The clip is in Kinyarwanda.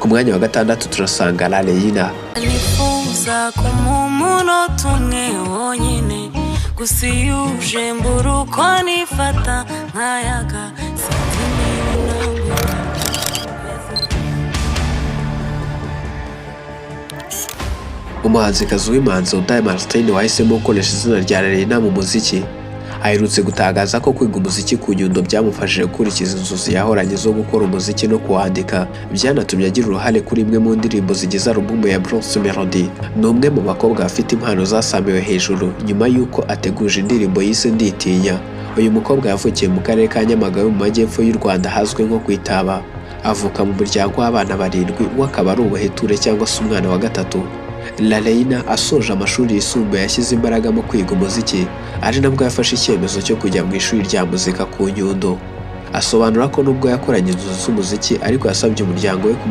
Ku mwanya wa gatandatu turasanga Laleyina. nifuza kumumunota umwe wonyine gusa iyo uje mbura uko nifata nkayaga sinzi niba ntabwo Umuhanzikazi w'imanzi Oda Martin wahisemo gukoresha izina rya Laleyina mu muziki aherutse gutangaza ko kwiga umuziki ku Nyundo byamufashije gukurikiza inzozi yahoranye zo gukora umuziki no kuwandika, byanatumye agira uruhare kuri imwe mu ndirimbo zigize alubumu ya Bronx Melody. Ni umwe mu bakobwa bafite impano zasamiwe hejuru nyuma y'uko ateguje indirimbo yise Nditinya. Uyu mukobwa yavukiye mu karere ka Nyamagabe mu majyepfo y'u Rwanda hazwi nko kwitaba. Avuka mu muryango w'abana 7, we akaba ari ubuheture cyangwa se umwana wa gatatu. Laleyina asoje amashuri yisumbuye yashyize imbaraga mu kwiga umuziki, ari nabwo yafashe icyemezo cyo kujya mu ishuri rya muzika ku Nyundo. Asobanura ko nubwo yakoranye inzozi z'umuziki ariko yasabye umuryango we